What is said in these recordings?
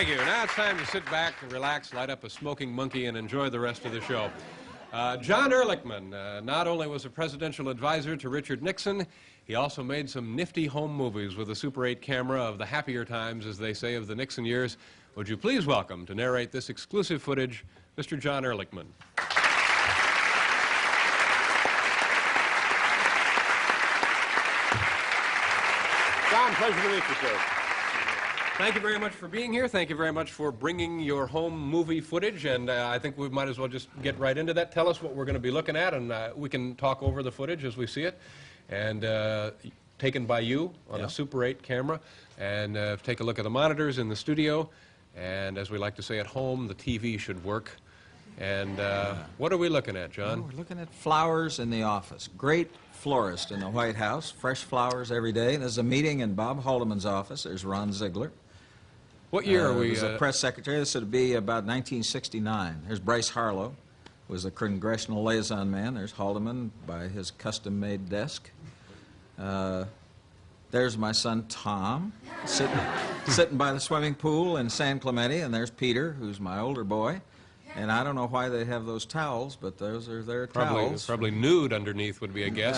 Thank you. Now it's time to sit back, relax, light up a smoking monkey, and enjoy the rest of the show. John Ehrlichman not only was a presidential advisor to Richard Nixon, he also made some nifty home movies with a Super 8 camera of the happier times, as they say, of the Nixon years. Would you please welcome to narrate this exclusive footage, Mr. John Ehrlichman. John, pleasure to meet you, sir. Thank you very much for being here. Thank you very much for bringing your home movie footage, and I think we might as well just get right into that. Tell us what we're going to be looking at, and we can talk over the footage as we see it. And taken by you on a Super 8 camera, and take a look at the monitors in the studio, and as we like to say at home, the TV should work. And what are we looking at, John? Well, we're looking at flowers in the office. Great florist in the White House, fresh flowers every day. There's a meeting in Bob Haldeman's office. There's Ron Ziegler. What year are we? There's a press secretary. This would be about 1969. There's Bryce Harlow, was the congressional liaison man. There's Haldeman by his custom-made desk. There's my son Tom, sitting by the swimming pool in San Clemente, and there's Peter, who's my older boy. And I don't know why they have those towels, but those are their towels. Probably nude underneath would be a guess.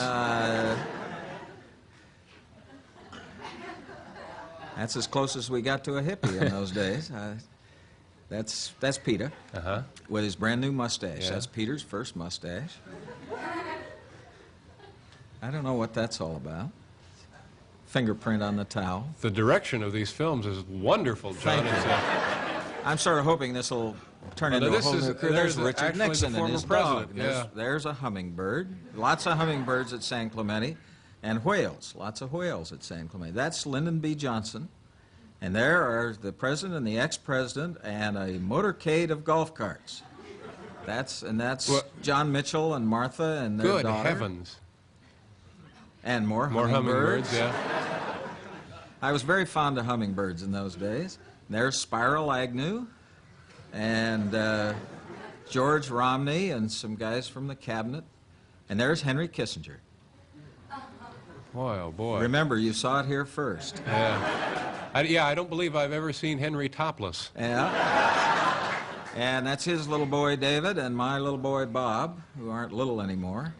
That's as close as we got to a hippie in those days. That's Peter with his brand new mustache. Yeah. That's Peter's first mustache. I don't know what that's all about. Fingerprint on the towel. The direction of these films is wonderful, John. I'm sort of hoping this will turn into a whole new career. There's Richard Nixon and his dog. There's a hummingbird. Lots of hummingbirds at San Clemente. And whales. Lots of whales at San Clemente. That's Lyndon B. Johnson. And there are the president and the ex-president and a motorcade of golf carts. That's John Mitchell and Martha and their daughter. Good heavens. And more hummingbirds. Yeah. I was very fond of hummingbirds in those days. There's Spiral Agnew and George Romney and some guys from the cabinet. And there's Henry Kissinger. Boy, oh boy. Remember, you saw it here first. Yeah. I don't believe I've ever seen Henry topless. Yeah. And that's his little boy, David, and my little boy, Bob, who aren't little anymore.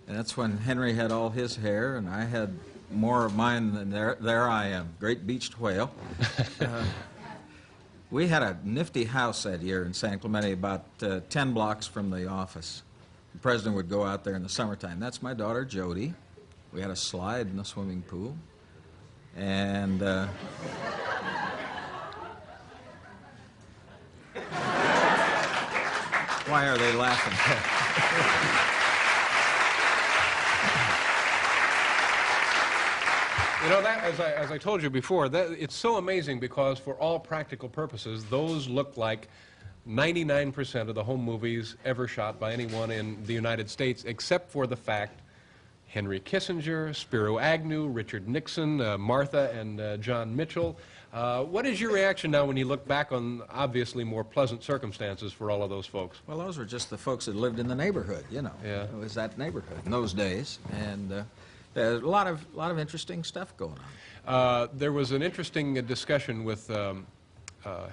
And that's when Henry had all his hair, and I had more of mine than there I am, great beached whale. We had a nifty house that year in San Clemente, about 10 blocks from the office. The president would go out there in the summertime. That's my daughter, Jody. We had a slide in the swimming pool. And why are they laughing? You know, that, as I told you before, that it's so amazing because for all practical purposes, those look like 99% of the home movies ever shot by anyone in the United States, except for the fact Henry Kissinger, Spiro Agnew, Richard Nixon, Martha, and John Mitchell. What is your reaction now when you look back on obviously more pleasant circumstances for all of those folks? Well, those were just the folks that lived in the neighborhood, you know. Yeah. It was that neighborhood in those days. And there's a lot of interesting stuff going on. There was an interesting discussion with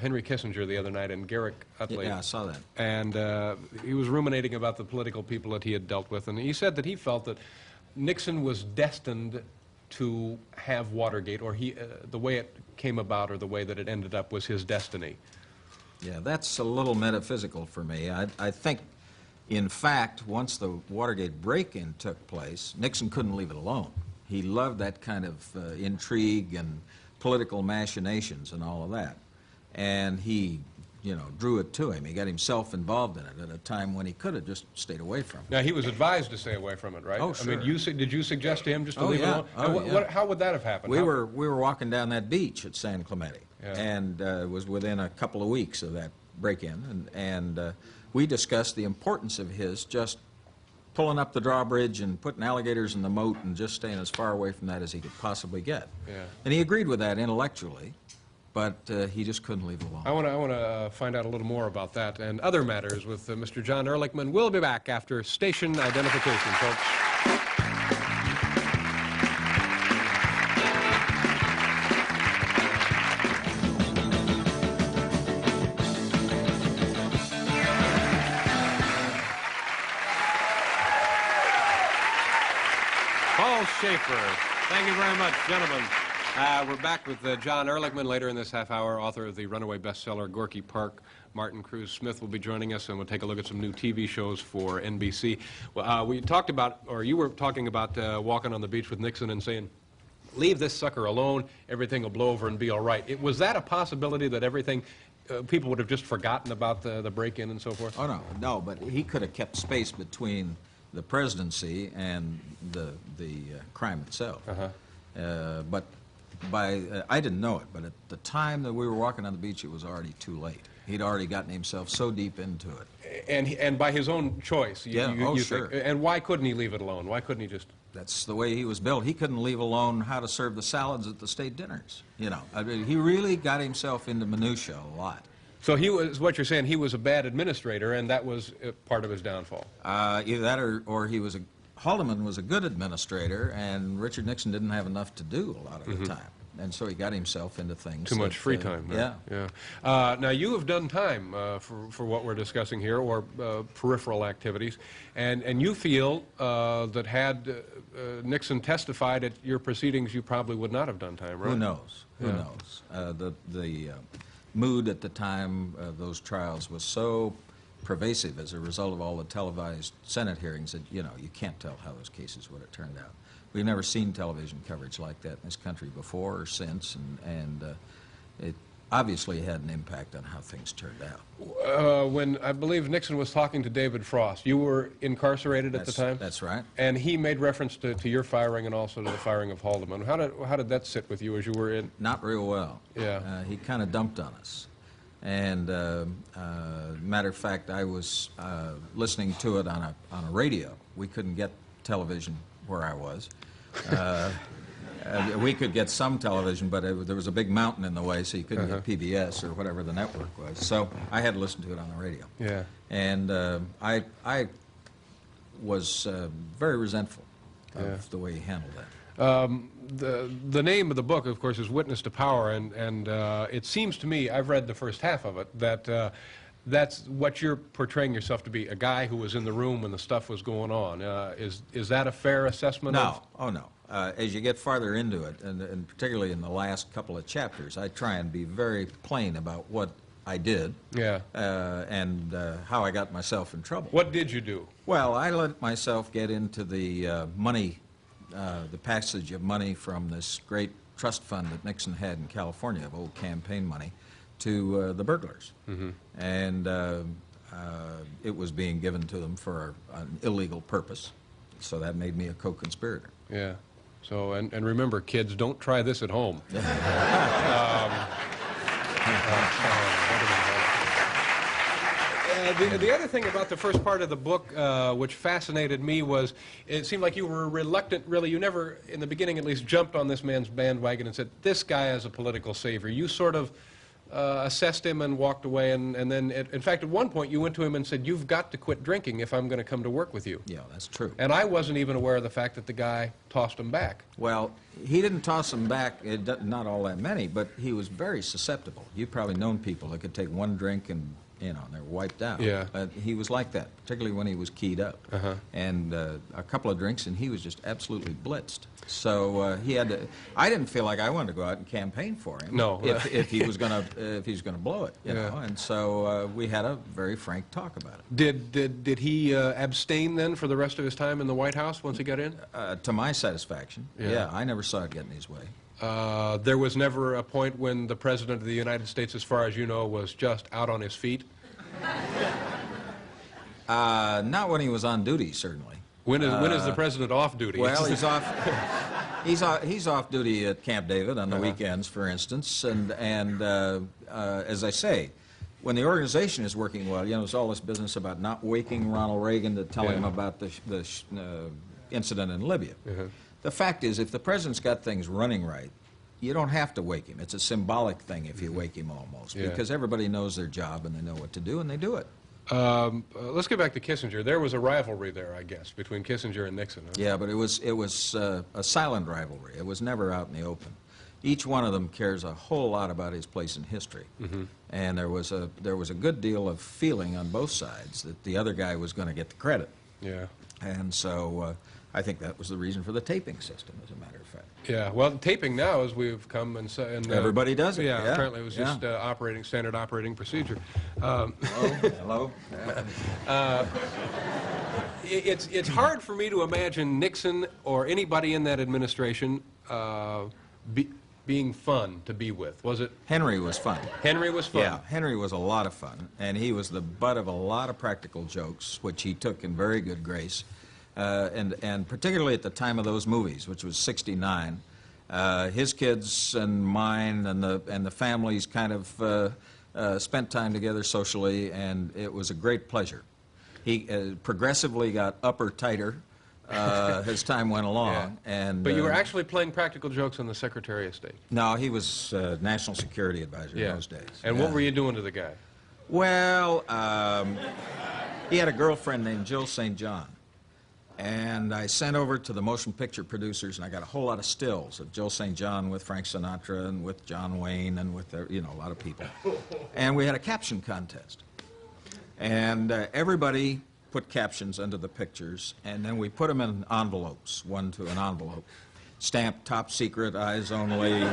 Henry Kissinger the other night and Garrick Utley. Yeah, I saw that. And he was ruminating about the political people that he had dealt with, and he said that he felt that Nixon was destined to have Watergate, or the way it came about or the way that it ended up was his destiny. Yeah, that's a little metaphysical for me. I think, in fact, once the Watergate break-in took place, Nixon couldn't leave it alone. He loved that kind of intrigue and political machinations and all of that. And he, you know, drew it to him. He got himself involved in it at a time when he could have just stayed away from it. Now, he was advised to stay away from it, right? Oh, sure. I mean, did you suggest to him just to leave it alone? How would that have happened? We were walking down that beach at San Clemente, and it was within a couple of weeks of that break-in, and we discussed the importance of his just pulling up the drawbridge and putting alligators in the moat and just staying as far away from that as he could possibly get. Yeah. And he agreed with that intellectually, but he just couldn't leave it alone. I want to find out a little more about that and other matters with Mr. John Ehrlichman. We'll be back after station identification, folks. Schaefer. Thank you very much, gentlemen. We're back with John Ehrlichman later in this half hour, author of the runaway bestseller Gorky Park. Martin Cruz Smith will be joining us, and we'll take a look at some new TV shows for NBC. Well, we talked about, or you were talking about walking on the beach with Nixon and saying, leave this sucker alone, everything will blow over and be all right. Was that a possibility that everything, people would have just forgotten about the break-in and so forth? Oh, no, but he could have kept space between the presidency and the crime itself. But I didn't know it, but at the time that we were walking on the beach, it was already too late. He'd already gotten himself so deep into it. And by his own choice. Sure. And why couldn't he leave it alone? Why couldn't he just... That's the way he was built. He couldn't leave alone how to serve the salads at the state dinners. You know, I mean, he really got himself into minutia a lot. So he was, what you're saying, he was a bad administrator, and that was part of his downfall. Either that or he was Haldeman was a good administrator, and Richard Nixon didn't have enough to do a lot of the time. And so he got himself into things. Too much free time. Yeah. Now, you have done time for what we're discussing here, or peripheral activities, and you feel that had Nixon testified at your proceedings, you probably would not have done time, right? Who knows? Who knows? The mood at the time of those trials was so pervasive as a result of all the televised Senate hearings that, you know, you can't tell how those cases would have turned out. We've never seen television coverage like that in this country before or since, and it obviously had an impact on how things turned out. When I believe Nixon was talking to David Frost, you were incarcerated at the time? That's right. And he made reference to your firing and also to the firing of Haldeman. How did that sit with you as you were in? Not real well. Yeah. He kind of dumped on us. And matter of fact, I was listening to it on a radio. We couldn't get television where I was. We could get some television, but there was a big mountain in the way, so you couldn't get PBS or whatever the network was. So I had to listen to it on the radio. Yeah. And I was very resentful of the way he handled that. The name of the book, of course, is Witness to Power, and it seems to me, I've read the first half of it, that that's what you're portraying yourself to be, a guy who was in the room when the stuff was going on. Is that a fair assessment? No. Oh, no. As you get farther into it, and particularly in the last couple of chapters, I try and be very plain about what I did and how I got myself in trouble. What did you do? Well, I let myself get into the money, the passage of money from this great trust fund that Nixon had in California, of old campaign money, to the burglars. And it was being given to them for an illegal purpose. So that made me a co-conspirator. Yeah. So, and remember, kids, don't try this at home. The other thing about the first part of the book, which fascinated me, was it seemed like you were reluctant, really. You never, in the beginning at least, jumped on this man's bandwagon and said, this guy is a political savior. You sort of assessed him and walked away, and then, in fact, at one point you went to him and said, you've got to quit drinking if I'm going to come to work with you. Yeah, that's true. And I wasn't even aware of the fact that the guy tossed him back. Well, he didn't toss him back, not all that many, but he was very susceptible. You've probably known people that could take one drink and, you know, they're wiped out. Yeah. He was like that, particularly when he was keyed up. And a couple of drinks, and he was just absolutely blitzed. So he had to. I didn't feel like I wanted to go out and campaign for him. No. If he was gonna blow it, you know. And so we had a very frank talk about it. Did he abstain then for the rest of his time in the White House once he got in? To my satisfaction. Yeah, I never saw it getting his way. There was never a point when the President of the United States, as far as you know, was just out on his feet? Not when he was on duty, certainly. When is the President off duty? Well, he's off. He's off duty at Camp David on the weekends, for instance. And as I say, when the organization is working well, you know, there's all this business about not waking Ronald Reagan to tell him about the incident in Libya. The fact is, if the president's got things running right, you don't have to wake him. It's a symbolic thing if you wake him almost, because everybody knows their job and they know what to do, and they do it. Let's get back to Kissinger. There was a rivalry there, I guess, between Kissinger and Nixon. Huh? Yeah, but it was a silent rivalry. It was never out in the open. Each one of them cares a whole lot about his place in history, and there was a good deal of feeling on both sides that the other guy was going to get the credit. Yeah. And so I think that was the reason for the taping system, as a matter of fact. Yeah, well, taping now, as we've come and everybody does it. Yeah, apparently it was just standard operating procedure. Hello. It's hard for me to imagine Nixon or anybody in that administration being fun to be with. Was it? Henry was fun. Henry was fun. Yeah, Henry was a lot of fun, and he was the butt of a lot of practical jokes, which he took in very good grace. And particularly at the time of those movies, which was '69, his kids and mine and the families kind of spent time together socially, and it was a great pleasure. He progressively got upper tighter as time went along. Yeah. But you were actually playing practical jokes on the Secretary of State. No, he was National Security Advisor in those days. And what were you doing to the guy? Well, he had a girlfriend named Jill St. John. And I sent over to the motion picture producers, and I got a whole lot of stills of Jill St. John with Frank Sinatra and with John Wayne and with, a lot of people. And we had a caption contest. And everybody put captions under the pictures, and then we put them in envelopes, one to an envelope. Stamped top secret, eyes only,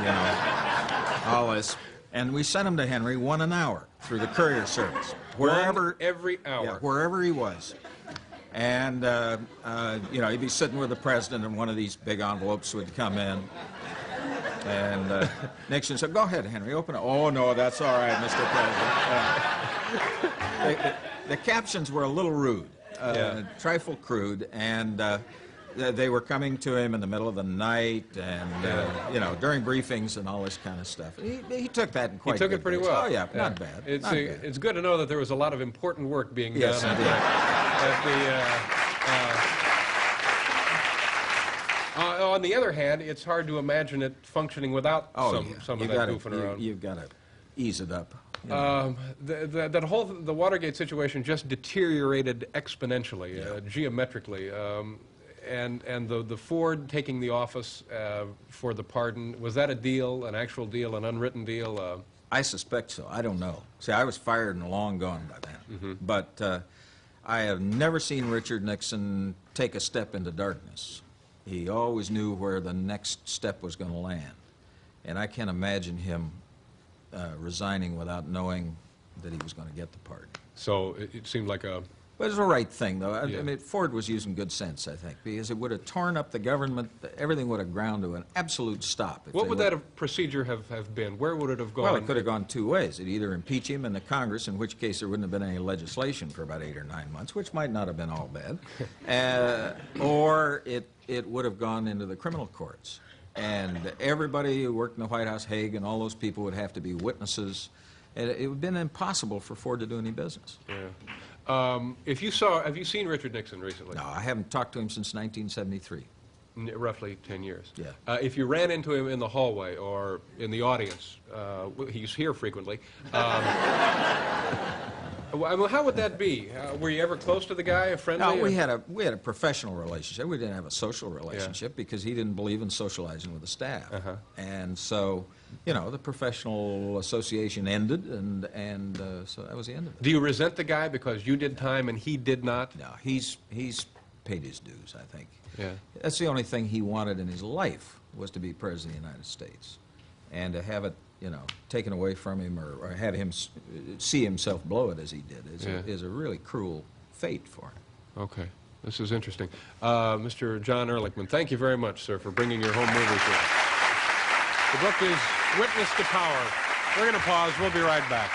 all this. And we sent them to Henry 1 an hour through the courier service. Every hour? Yeah, wherever he was. And, he'd be sitting with the president, and one of these big envelopes would come in. And Nixon said, "Go ahead, Henry, open it." "Oh, no, that's all right, Mr. President." The captions were a little rude, trifle crude, and they were coming to him in the middle of the night and, during briefings and all this kind of stuff. He took that in quite He took it pretty well. Oh, yeah, not bad. It's good to know that there was a lot of important work being done on the other hand, it's hard to imagine it functioning without some of that goofing around. You've got to ease it up. The Watergate situation just deteriorated exponentially, geometrically. And the Ford taking the office for the pardon, was that a deal, an actual deal, an unwritten deal? I suspect so. I don't know. See, I was fired and long gone by then. Mm-hmm. But I have never seen Richard Nixon take a step into darkness. He always knew where the next step was going to land. And I can't imagine him resigning without knowing that he was going to get the pardon. So it seemed like a... But it was the right thing, though. I mean, Ford was using good sense, I think, because it would have torn up the government. Everything would have ground to an absolute stop. What would that procedure have been? Where would it have gone? Well, it could have gone two ways. It'd either impeach him in the Congress, in which case there wouldn't have been any legislation for about 8 or 9 months, which might not have been all bad, or it would have gone into the criminal courts. And everybody who worked in the White House, Haig, and all those people would have to be witnesses. And it would have been impossible for Ford to do any business. Yeah. Have you seen Richard Nixon recently? No, I haven't talked to him since 1973. Roughly 10 years. Yeah. If you ran into him in the hallway or in the audience, he's here frequently. Well, how would that be? Were you ever close to the guy, friendly? No, we had a professional relationship. We didn't have a social relationship because he didn't believe in socializing with the staff. And so, the professional association ended, and so that was the end of it. Do you resent the guy because you did time and he did not? No, he's paid his dues, I think. Yeah. That's the only thing he wanted in his life, was to be President of the United States. And to have it, taken away from him or have him see himself blow it as he did is a really cruel fate for him. Okay. This is interesting. Mr. John Ehrlichman, thank you very much, sir, for bringing your home movies here. The book is Witness to Power. We're going to pause. We'll be right back.